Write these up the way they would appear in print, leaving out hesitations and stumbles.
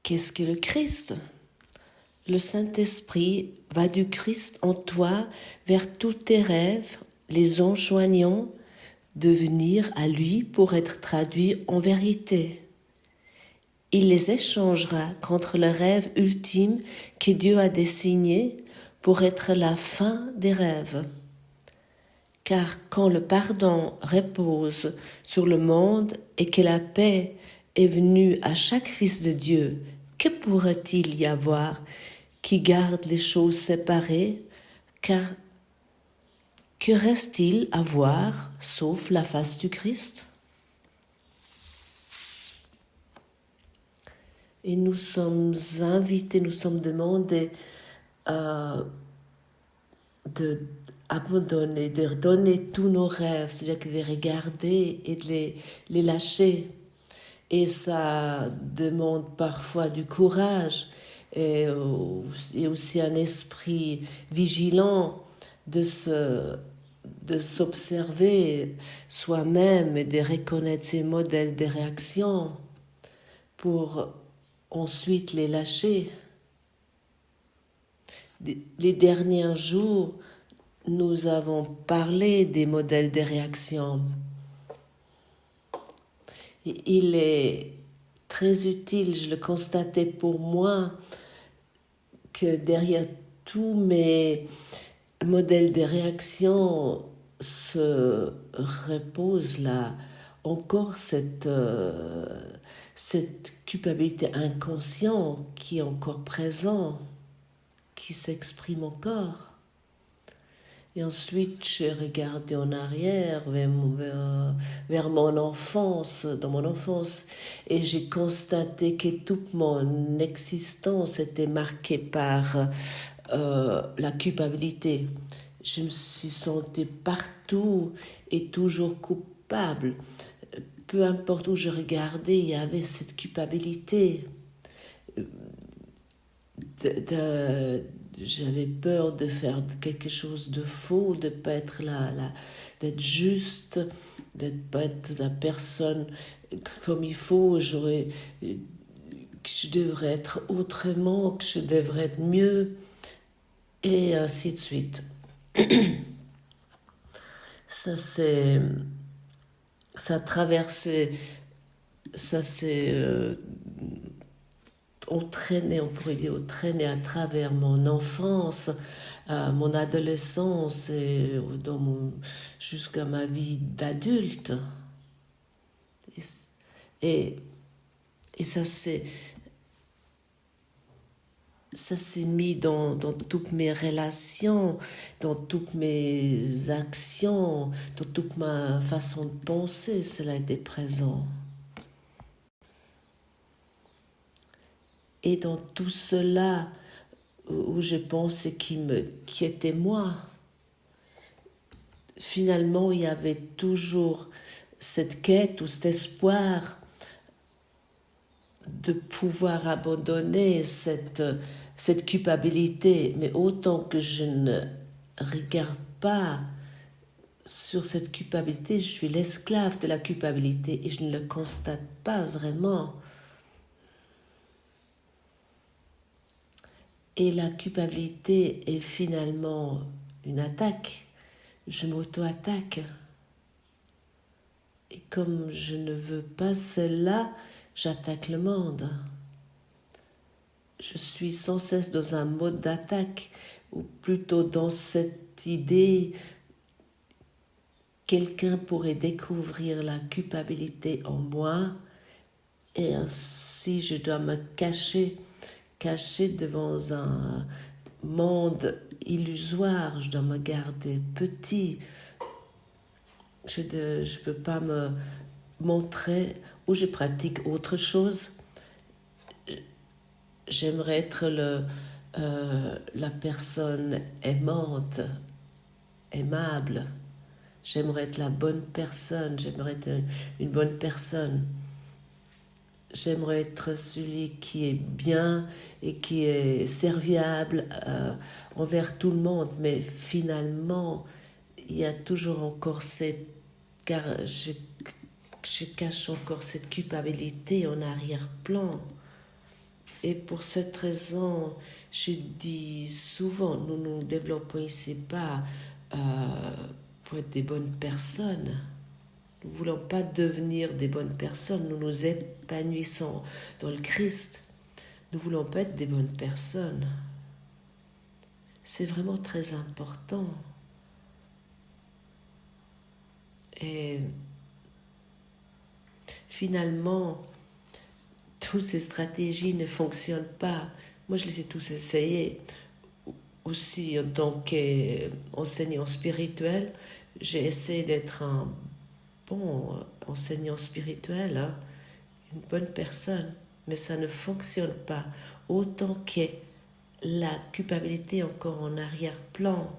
Qu'est-ce que le Christ? Le Saint-Esprit va du Christ en toi vers tous tes rêves, les enjoignant de venir à lui pour être traduits en vérité. Il les échangera contre le rêve ultime que Dieu a dessiné pour être la fin des rêves. Car quand le pardon repose sur le monde et que la paix est venue à chaque fils de Dieu, que pourrait-il y avoir qui garde les choses séparées? Car que reste-t-il à voir sauf la face du Christ? Et nous sommes invités, nous sommes demandés de abandonner, de donner tous nos rêves, c'est-à-dire de les regarder et de les lâcher. Et ça demande parfois du courage et aussi un esprit vigilant de s'observer soi-même et de reconnaître ses modèles de réaction pour ensuite les lâcher. Les derniers jours, nous avons parlé des modèles de réaction. Et il est très utile, je le constatais pour moi, que derrière tous mes modèles de réaction se repose là encore cette culpabilité inconsciente qui est encore présente, qui s'exprime encore. Et ensuite, j'ai regardé en arrière vers mon enfance, dans mon enfance, et j'ai constaté que toute mon existence était marquée par la culpabilité. Je me suis sentie partout et toujours coupable. Peu importe où je regardais, il y avait cette culpabilité. J'avais peur de faire quelque chose de faux, de ne pas être d'être juste, de ne pas être la personne comme il faut. Que je devrais être autrement, que je devrais être mieux, et ainsi de suite. Ça s'est entraîné, on pourrait dire entraîné à travers mon enfance, mon adolescence et jusqu'à ma vie d'adulte. Et ça s'est mis dans toutes mes relations, dans toutes mes actions, dans toute ma façon de penser, cela était présent. Et dans tout cela où je pensais qui était moi, finalement il y avait toujours cette quête ou cet espoir de pouvoir abandonner cette culpabilité. Mais autant que je ne regarde pas sur cette culpabilité, je suis l'esclave de la culpabilité et je ne le constate pas vraiment. Et la culpabilité est finalement une attaque. Je m'auto-attaque. Et comme je ne veux pas celle-là, j'attaque le monde. Je suis sans cesse dans un mode d'attaque, ou plutôt dans cette idée, quelqu'un pourrait découvrir la culpabilité en moi, et ainsi je dois me cacher devant un monde illusoire, je dois me garder petit. Je ne peux pas me montrer où je pratique autre chose. J'aimerais être la personne aimante, aimable. J'aimerais être la bonne personne, j'aimerais être une bonne personne. J'aimerais être celui qui est bien et qui est serviable envers tout le monde. Mais finalement, il y a toujours encore car je cache encore cette culpabilité en arrière-plan. Et pour cette raison, je dis souvent, nous nous développons ici pas pour être des bonnes personnes. Nous ne voulons pas devenir des bonnes personnes, nous nous épanouissons dans le Christ. Nous ne voulons pas être des bonnes personnes. C'est vraiment très important. Et finalement, toutes ces stratégies ne fonctionnent pas. Moi, je les ai tous essayées. Aussi, en tant qu'enseignant spirituel, j'ai essayé d'être un bon enseignant spirituel, hein, une bonne personne, mais ça ne fonctionne pas. Autant que la culpabilité encore en arrière-plan,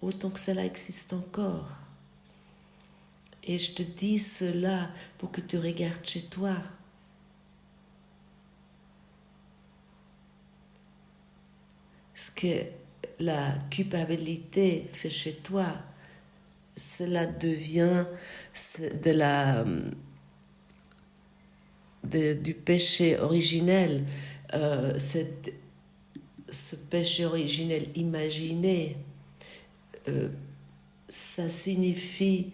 autant que cela existe encore. Et je te dis cela pour que tu regardes chez toi. Ce que la culpabilité fait chez toi, cela devient du péché originel, ce péché originel imaginé, ça signifie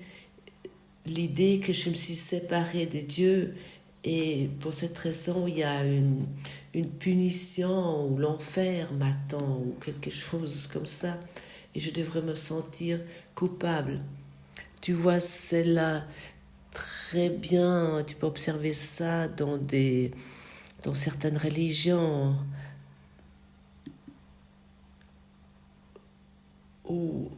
l'idée que je me suis séparée de Dieu et pour cette raison il y a une punition ou l'enfer m'attend ou quelque chose comme ça et je devrais me sentir coupable. Tu vois, c'est là très bien, tu peux observer ça dans certaines religions où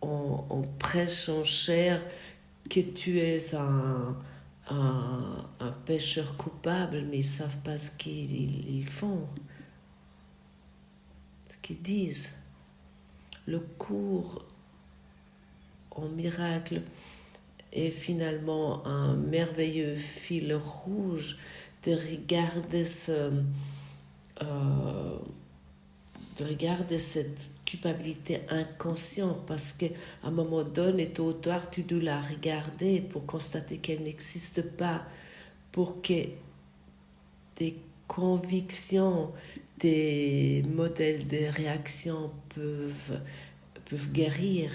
on prêche en chair que tu es un pécheur coupable, mais ils ne savent pas ce qu'ils font, ce qu'ils disent. Le cours en miracle est finalement un merveilleux fil rouge de regarder de regarder cette culpabilité inconsciente parce qu'à un moment donné, tôt ou tard, tu dois la regarder pour constater qu'elle n'existe pas, pour que tes convictions, tes modèles de réaction peuvent guérir,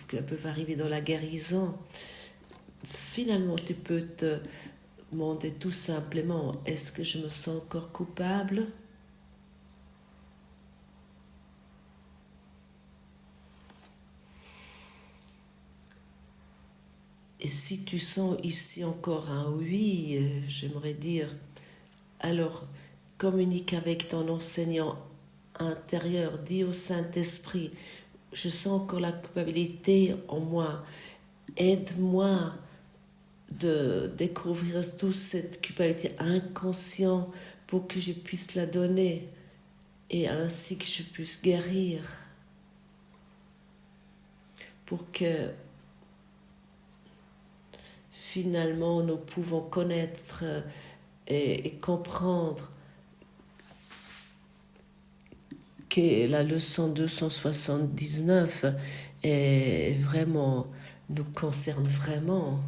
peuvent arriver dans la guérison. Finalement, tu peux te demander tout simplement, est-ce que je me sens encore coupable ? Et si tu sens ici encore un oui, j'aimerais dire, alors communique avec ton enseignant intérieur, dis au Saint-Esprit, je sens encore la culpabilité en moi, aide-moi de découvrir toute cette culpabilité inconsciente pour que je puisse la donner et ainsi que je puisse guérir, pour que finalement nous pouvons connaître et comprendre que la leçon 279 est vraiment, nous concerne vraiment.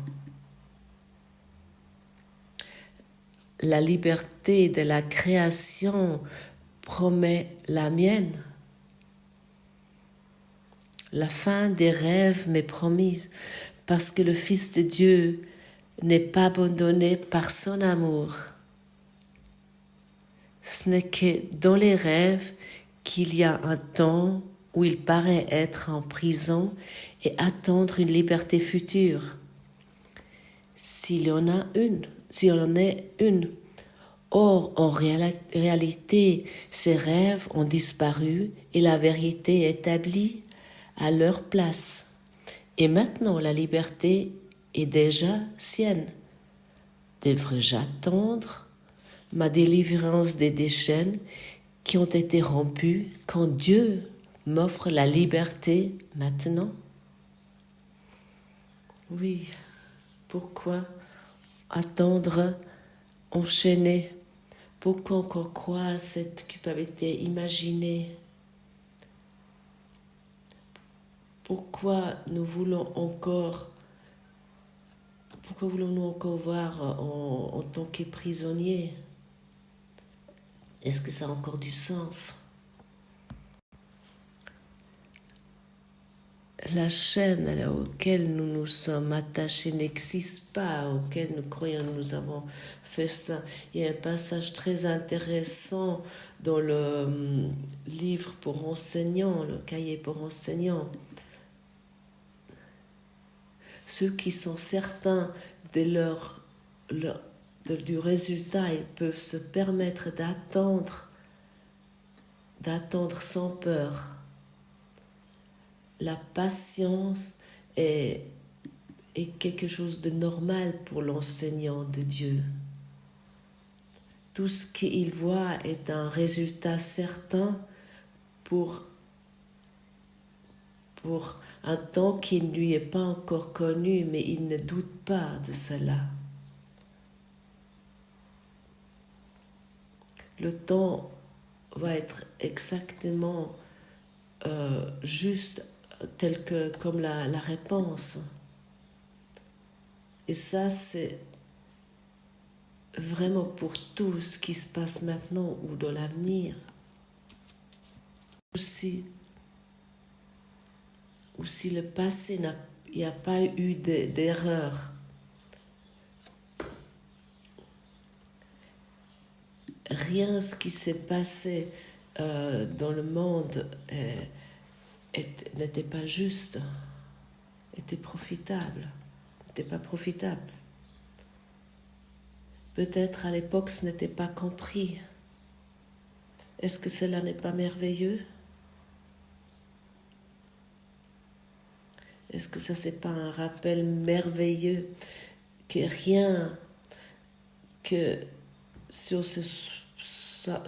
La liberté de la création promet la mienne. La fin des rêves m'est promise parce que le Fils de Dieu n'est pas abandonné par son amour. Ce n'est que dans les rêves qu'il y a un temps où il paraît être en prison et attendre une liberté future. S'il y en est une. Or, en réalité, ces rêves ont disparu et la vérité est établie à leur place. Et maintenant, la liberté est déjà sienne. Devrais-je attendre ma délivrance des chaînes qui ont été rompues quand Dieu m'offre la liberté maintenant? Oui, pourquoi attendre, enchaîner? Pourquoi encore croire à cette culpabilité imaginée? Pourquoi nous voulons encore Pourquoi voulons-nous encore voir en tant que prisonniers? Est-ce que ça a encore du sens? La chaîne auquel nous nous sommes attachés n'existe pas, auquel nous croyons nous avons fait ça. Il y a un passage très intéressant dans le livre pour enseignants, le cahier pour enseignants. Ceux qui sont certains de du résultat, ils peuvent se permettre d'attendre sans peur. La patience est quelque chose de normal pour l'enseignant de Dieu. Tout ce qu'il voit est un résultat certain pour un temps qui ne lui est pas encore connu, mais il ne doute pas de cela. Le temps va être exactement juste tel que comme la réponse. Et ça, c'est vraiment pour tout ce qui se passe maintenant ou dans l'avenir. Aussi le passé, il n'y a pas eu d'erreur. Rien ce qui s'est passé dans le monde n'était pas juste, était profitable, n'était pas profitable. Peut-être à l'époque ce n'était pas compris. Est-ce que cela n'est pas merveilleux? Est-ce que ça c'est pas un rappel merveilleux que rien que sur ce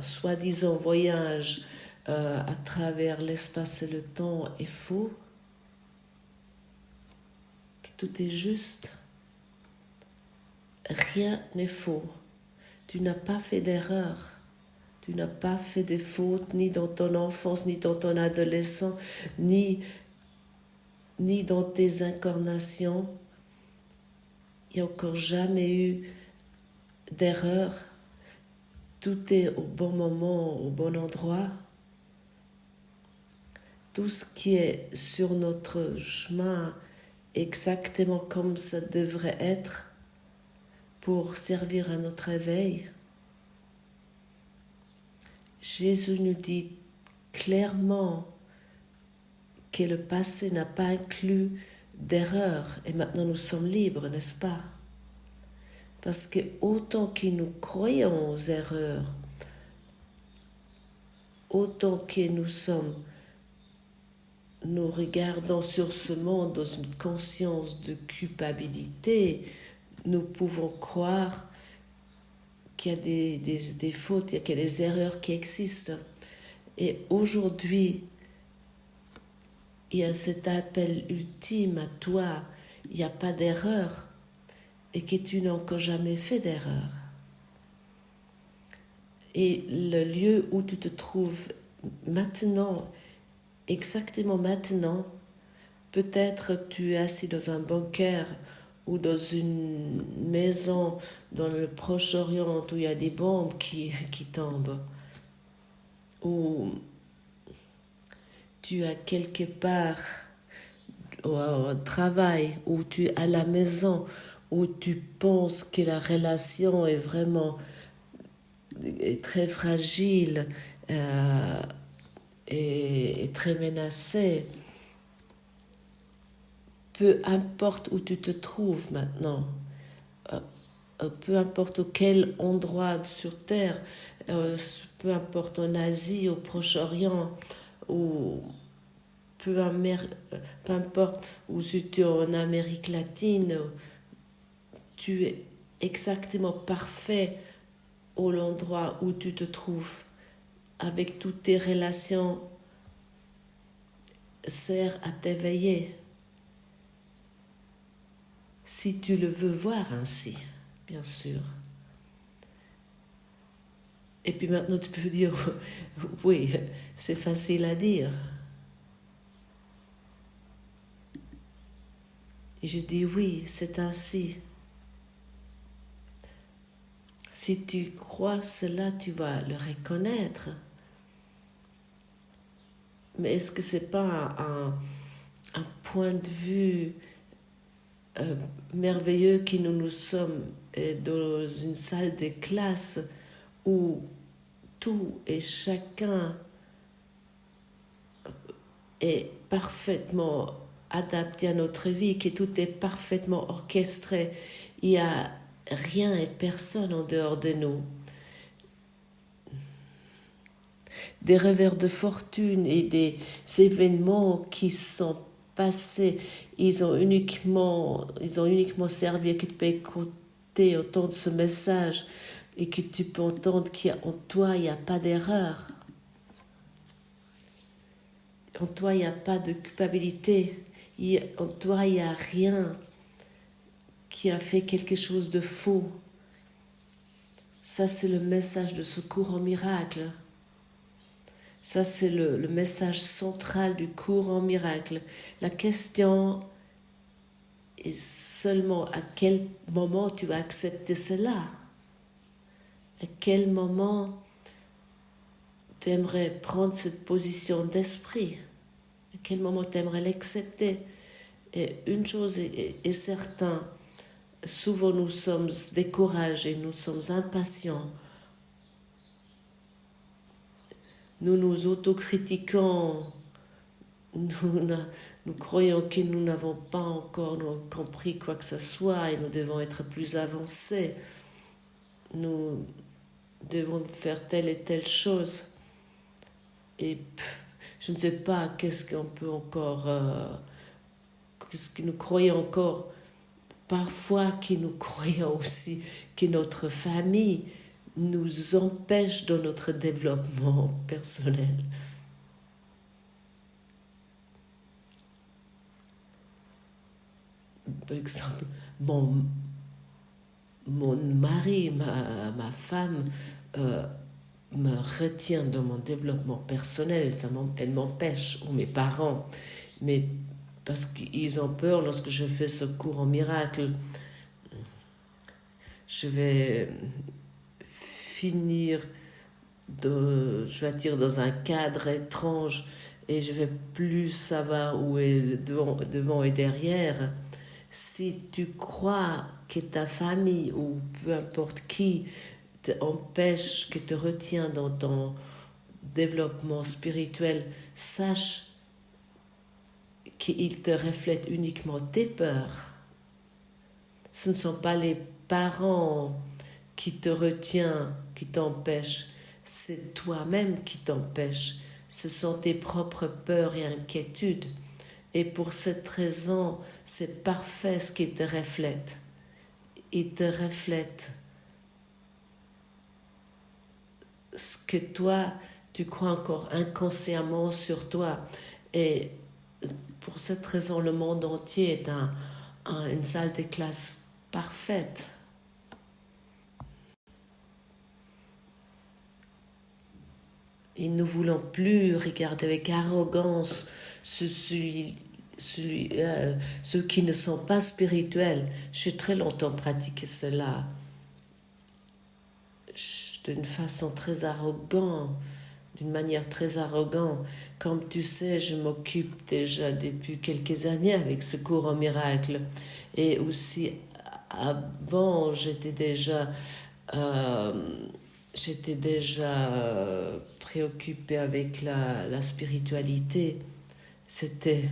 soi-disant voyage à travers l'espace et le temps est faux, que tout est juste, rien n'est faux. Tu n'as pas fait d'erreur, tu n'as pas fait de fautes ni dans ton enfance, ni dans ton adolescence, ni dans tes incarnations. Il n'y a encore jamais eu d'erreur. Tout est au bon moment, au bon endroit. Tout ce qui est sur notre chemin, exactement comme ça devrait être, pour servir à notre éveil. Jésus nous dit clairement que le passé n'a pas inclus d'erreur et maintenant nous sommes libres, n'est-ce pas? Parce que autant que nous croyons aux erreurs, autant que nous regardons sur ce monde dans une conscience de culpabilité, nous pouvons croire qu'il y a des fautes, qu'il y a des erreurs qui existent. Et aujourd'hui, il y a cet appel ultime à toi, il n'y a pas d'erreur et que tu n'as encore jamais fait d'erreur. Et le lieu où tu te trouves maintenant, exactement maintenant, peut-être tu es assis dans un bunker ou dans une maison dans le Proche-Orient où il y a des bombes qui tombent, ou tu es quelque part au travail, ou tu es à la maison, où tu penses que la relation est vraiment très fragile et très menacée. Peu importe où tu te trouves maintenant, peu importe quel endroit sur Terre, peu importe en Asie, au Proche-Orient, ou peu importe où tu es en Amérique latine, tu es exactement parfait au l'endroit où tu te trouves, avec toutes tes relations, sert à t'éveiller. Si tu le veux voir ainsi, bien sûr. Et puis maintenant tu peux dire, oui, c'est facile à dire. Et je dis oui, c'est ainsi. Si tu crois cela, tu vas le reconnaître. Mais est-ce que c'est pas un point de vue merveilleux que nous sommes dans une salle de classe où tout et chacun est parfaitement adapté à notre vie, que tout est parfaitement orchestré. Il n'y a rien et personne en dehors de nous. Des revers de fortune et des événements qui sont passés, ils ont uniquement servi à que tu peux écouter, entendre ce message et que tu peux entendre qu'en toi, il n'y a pas d'erreur. En toi, il n'y a pas de culpabilité. En toi, il n'y a rien qui a fait quelque chose de faux. Ça, c'est le message de secours en miracle. Ça, c'est le message central du cours en miracle. La question est seulement à quel moment tu vas accepter cela. À quel moment tu aimerais prendre cette position d'esprit. À quel moment tu aimerais l'accepter. Et une chose est certaine, souvent nous sommes découragés, nous sommes impatients. Nous nous autocritiquons, nous croyons que nous n'avons pas encore compris quoi que ce soit et nous devons être plus avancés. Nous devons faire telle et telle chose. Et je ne sais pas qu'est-ce qu'on peut encore, qu'est-ce que nous croyons encore. Parfois, que nous croyons aussi que notre famille nous empêche dans notre développement personnel. Par exemple, mon mari, ma femme me retient dans mon développement personnel, elle m'empêche, ou mes parents, mais parce qu'ils ont peur lorsque je fais ce cours en miracle. Je vais finir, je vais dire, dans un cadre étrange et je vais plus savoir où est devant et derrière. Si tu crois que ta famille ou peu importe qui t'empêche, que te retient dans ton développement spirituel, sache qu'il te reflète uniquement tes peurs. Ce ne sont pas les parents qui te retiennent, qui t'empêchent, c'est toi-même qui t'empêches. Ce sont tes propres peurs et inquiétudes. Et pour cette raison, c'est parfait ce qu'il te reflète. Il te reflète ce que toi, tu crois encore inconsciemment sur toi. Et pour cette raison, le monde entier est une salle de classe parfaite. Et nous ne voulons plus regarder avec arrogance ceux qui ne sont pas spirituels. J'ai très longtemps pratiqué cela d'une façon très arrogante, d'une manière très arrogante. Comme tu sais, je m'occupe déjà depuis quelques années avec ce cours en miracle. Et aussi, avant, j'étais déjà préoccupée avec la spiritualité. C'était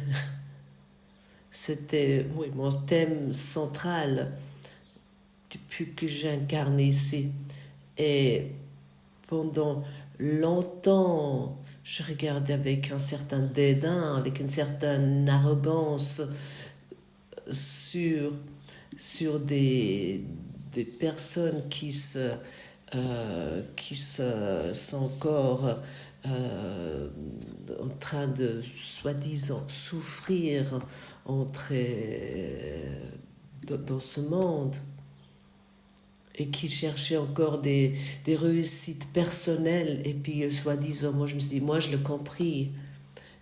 oui, mon thème central depuis que j'incarne ici. Et pendant longtemps, je regardais avec un certain dédain, avec une certaine arrogance sur des personnes qui sont encore en train de, soi-disant, souffrir dans ce monde et qui cherchaient encore des réussites personnelles. Et puis, soi-disant, moi je me suis dit, moi je l'ai compris,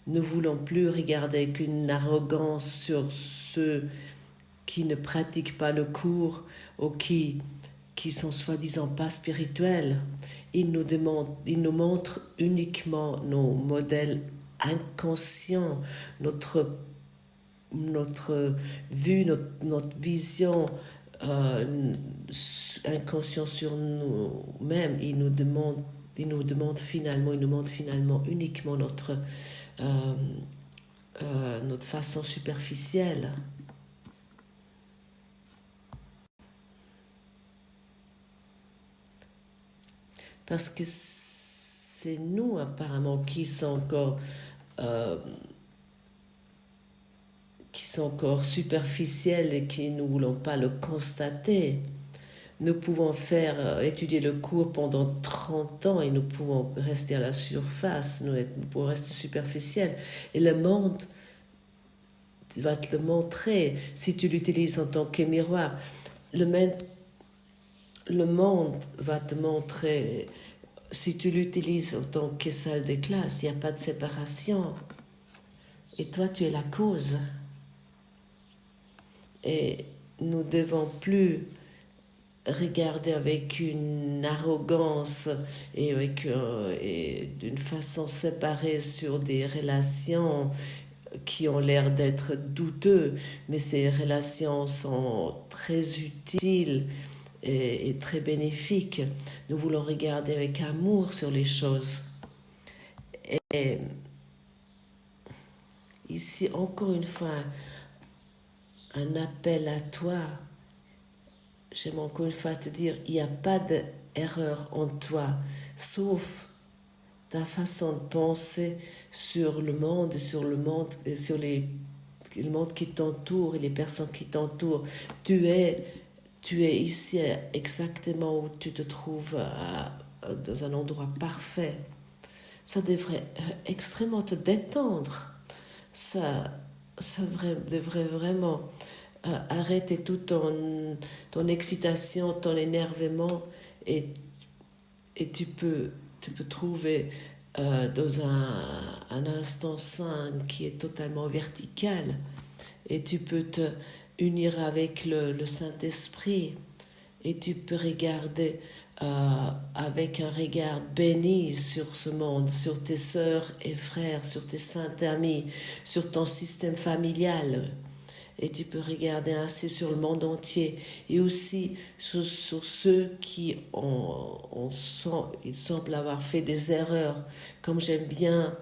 ne voulons plus regarder avec une arrogance sur ceux qui ne pratiquent pas le cours ou qui qui sont soi-disant pas spirituels. Ils nous montrent uniquement nos modèles inconscients, notre vue, notre vision inconscient sur nous-mêmes. Ils nous montrent finalement uniquement notre façon superficielle. Parce que c'est nous apparemment qui sont encore superficiels et qui ne voulons pas le constater. Nous pouvons étudier le cours pendant 30 ans et nous pouvons rester à la surface, nous pouvons rester superficiels. Et le monde va te le montrer si tu l'utilises en tant que miroir. Le monde va te montrer, si tu l'utilises en tant que salle de classe, il n'y a pas de séparation. Et toi, tu es la cause. Et nous ne devons plus regarder avec une arrogance et d'une façon séparée sur des relations qui ont l'air d'être douteux, mais ces relations sont très utiles et très bénéfiques. Nous voulons regarder avec amour sur les choses. Et ici, encore une fois, un appel à toi. J'aime encore une fois te dire, il n'y a pas d'erreur en toi, sauf ta façon de penser sur le monde, sur le monde qui t'entoure et les personnes qui t'entourent. Tu es ici exactement où tu te trouves dans un endroit parfait. Ça devrait extrêmement te détendre. Ça devrait vraiment arrêter toute ton excitation, ton énervement et tu peux trouver dans un instant sain qui est totalement vertical et tu peux te unir avec le Saint-Esprit et tu peux regarder avec un regard béni sur ce monde, sur tes sœurs et frères, sur tes saints amis, sur ton système familial. Et tu peux regarder ainsi sur le monde entier et aussi sur ceux qui ils semblent avoir fait des erreurs. Comme j'aime bien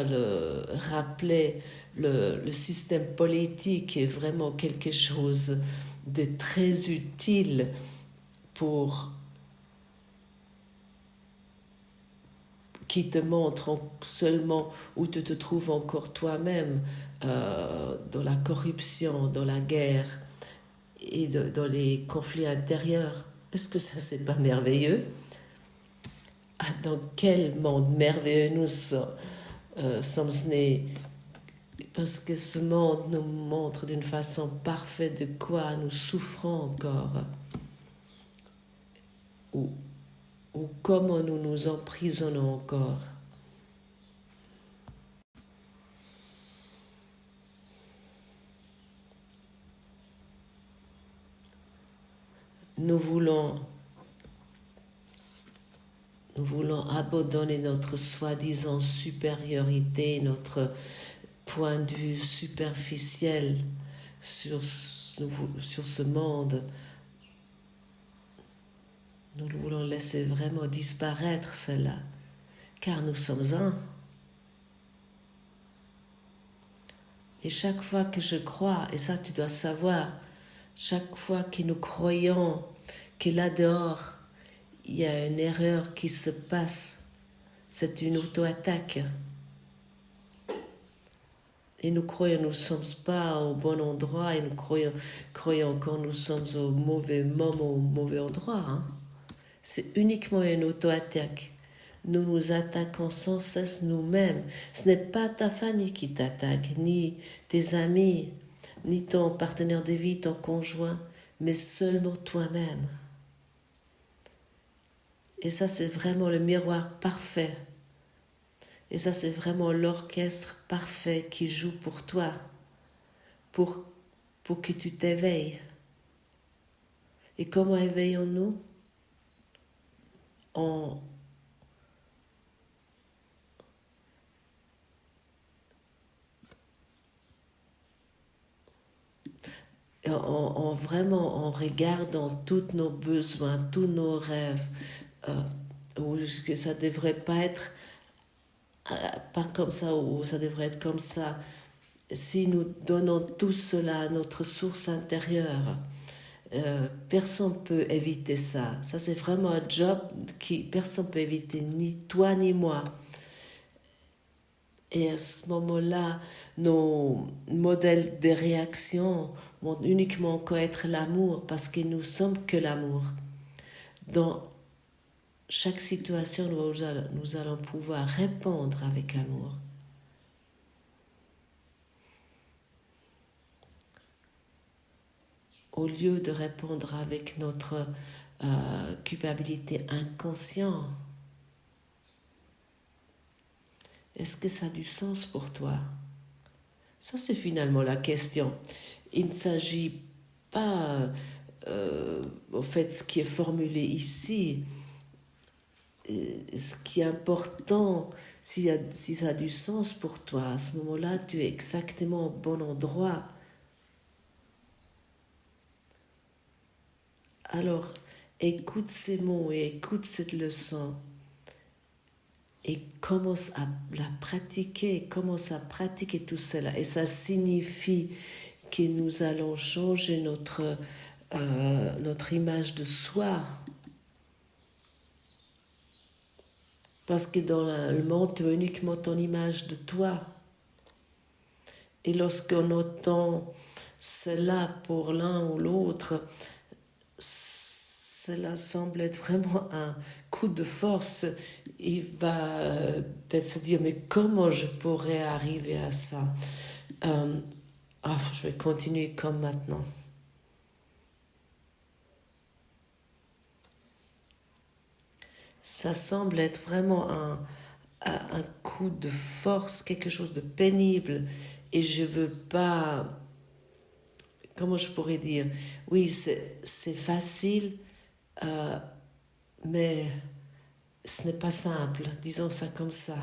le rappeler, le système politique est vraiment quelque chose de très utile qui te montre seulement où tu te trouves encore toi-même, dans la corruption, dans la guerre et dans les conflits intérieurs. Est-ce que ça, c'est pas merveilleux? Dans quel monde merveilleux nous sommes nés? Parce que ce monde nous montre d'une façon parfaite de quoi nous souffrons encore. Ou comment nous nous emprisonnons encore. Nous voulons abandonner notre soi-disant supériorité, notre point de vue superficiel sur ce monde. Nous voulons laisser vraiment disparaître cela, car nous sommes un. Et chaque fois que je crois, et ça tu dois savoir, chaque fois que nous croyons que là dehors, il y a une erreur qui se passe, c'est une auto-attaque. Et nous croyons que nous ne sommes pas au bon endroit et nous croyons que nous sommes au mauvais moment, au mauvais endroit. C'est uniquement une auto-attaque. Nous nous attaquons sans cesse nous-mêmes. Ce n'est pas ta famille qui t'attaque, ni tes amis, ni ton partenaire de vie, ton conjoint, mais seulement toi-même. Et ça, c'est vraiment le miroir parfait. Et ça, c'est vraiment l'orchestre parfait qui joue pour toi, pour que tu t'éveilles. Et comment éveillons-nous? En, vraiment en regardant tous nos besoins, tous nos rêves, ou que ça devrait pas être pas comme ça, ou ça devrait être comme ça. Si nous donnons tout cela à notre source intérieure, personne ne peut éviter ça. Ça, c'est vraiment un job qui personne ne peut éviter, ni toi ni moi. Et à ce moment-là, nos modèles de réaction vont uniquement connaître l'amour parce que nous sommes que l'amour. Dans chaque situation, nous allons pouvoir répondre avec amour. Au lieu de répondre avec notre culpabilité inconsciente. Est-ce que ça a du sens pour toi? Ça, c'est finalement la question. Il ne s'agit pas, au fait, ce qui est formulé ici. Ce qui est important, si ça a du sens pour toi, à ce moment-là, tu es exactement au bon endroit. Alors, écoute ces mots et écoute cette leçon et commence à la pratiquer, commence à pratiquer tout cela. Et ça signifie que nous allons changer notre image de soi. Parce que dans le monde, tu as uniquement ton image de toi. Et lorsqu'on entend cela pour l'un ou l'autre, cela semble être vraiment un coup de force. Il va peut-être se dire, mais comment je pourrais arriver à ça? Je vais continuer comme maintenant. Ça semble être vraiment un coup de force, quelque chose de pénible. Et je veux pas... Comment je pourrais dire? Oui, c'est facile, mais ce n'est pas simple, disons ça comme ça.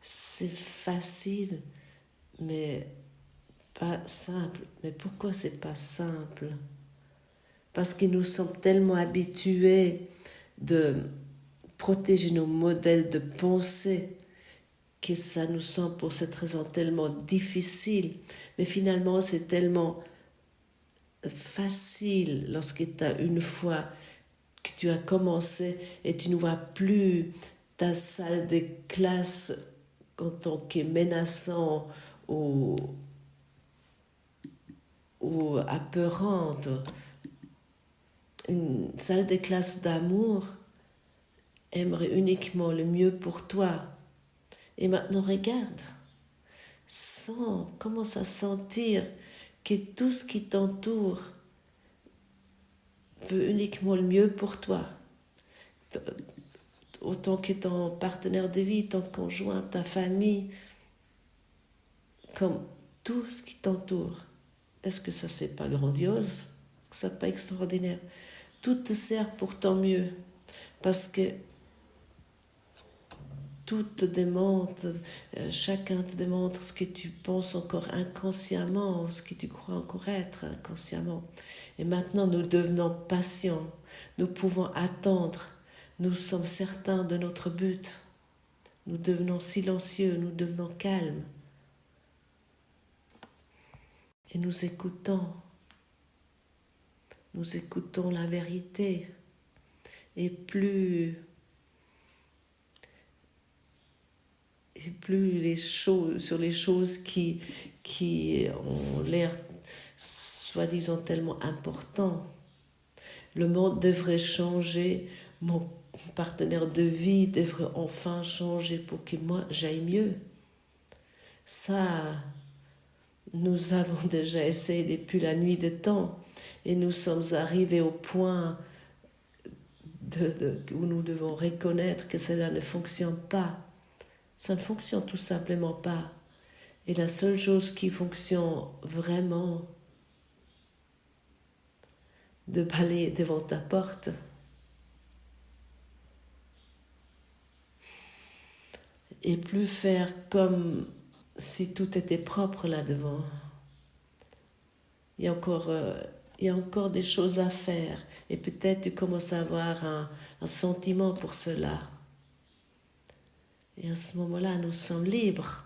C'est facile, mais pas simple. Mais pourquoi c'est pas simple? Parce que nous sommes tellement habitués de protéger nos modèles de pensée que ça nous semble pour cette raison tellement difficile. Mais finalement, c'est tellement facile lorsque tu as une fois que tu as commencé et tu ne vois plus ta salle de classe en tant que menaçant ou apeurante. Une salle de classe d'amour aimerait uniquement le mieux pour toi. Et maintenant, regarde, commence à sentir que tout ce qui t'entoure veut uniquement le mieux pour toi. Autant que ton partenaire de vie, ton conjoint, ta famille, comme tout ce qui t'entoure. Est-ce que ça, c'est pas grandiose? Est-ce que ça, c'est pas extraordinaire? Tout te sert pour ton mieux. Parce que tout te démontre, chacun te démontre ce que tu penses encore inconsciemment, ou ce que tu crois encore être inconsciemment. Et maintenant, nous devenons patients, nous pouvons attendre, nous sommes certains de notre but, nous devenons silencieux, nous devenons calmes. Et nous écoutons la vérité. Et plus les choses qui ont l'air soi-disant tellement importantes. Le monde devrait changer, mon partenaire de vie devrait enfin changer pour que moi j'aille mieux. Ça, nous avons déjà essayé depuis la nuit des temps et nous sommes arrivés au point où nous devons reconnaître que cela ne fonctionne pas. Ça ne fonctionne tout simplement pas. Et la seule chose qui fonctionne vraiment, de balayer devant ta porte. Et plus faire comme si tout était propre là-devant. Il y a encore des choses à faire. Et peut-être tu commences à avoir un sentiment pour cela. Et à ce moment-là, nous sommes libres.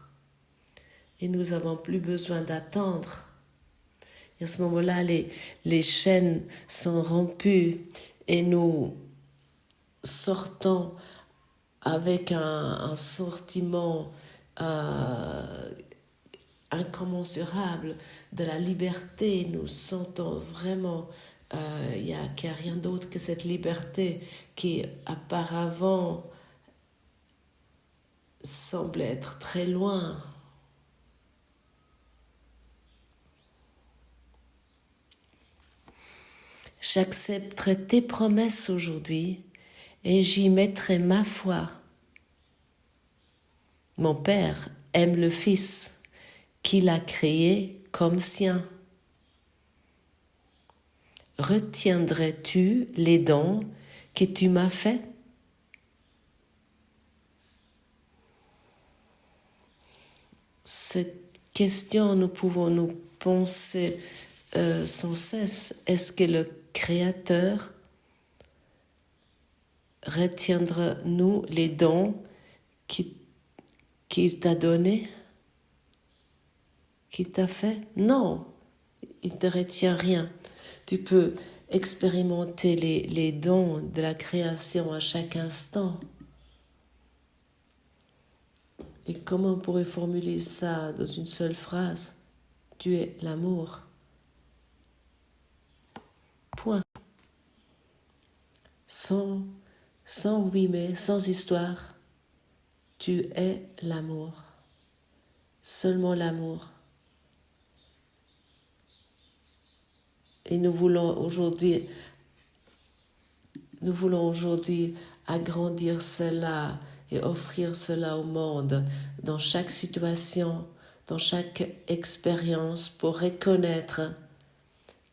Et nous n'avons plus besoin d'attendre. Et à ce moment-là, les chaînes sont rompues. Et nous sortons avec un sentiment incommensurable de la liberté. Nous sentons vraiment qu'il n'y a rien d'autre que cette liberté qui auparavant semble être très loin. J'accepterai tes promesses aujourd'hui et j'y mettrai ma foi. Mon Père aime le Fils qu'il a créé comme sien. Retiendrais-tu les dons que tu m'as faits? Cette question, nous pouvons nous penser sans cesse. Est-ce que le Créateur retiendra-nous les dons qu'il t'a donnés, qu'il t'a fait? Non, il ne te retient rien. Tu peux expérimenter les dons de la création à chaque instant. Et comment on pourrait formuler ça dans une seule phrase? Tu es l'amour. Point. Sans oui mais, sans histoire. Tu es l'amour. Seulement l'amour. Et nous voulons aujourd'hui agrandir cela et offrir cela au monde dans chaque situation, dans chaque expérience pour reconnaître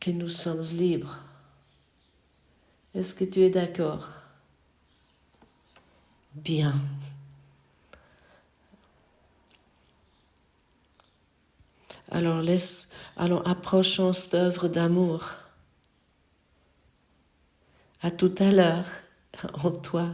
que nous sommes libres. Est-ce que tu es d'accord? Bien. Alors approchons cette œuvre d'amour. À tout à l'heure en toi.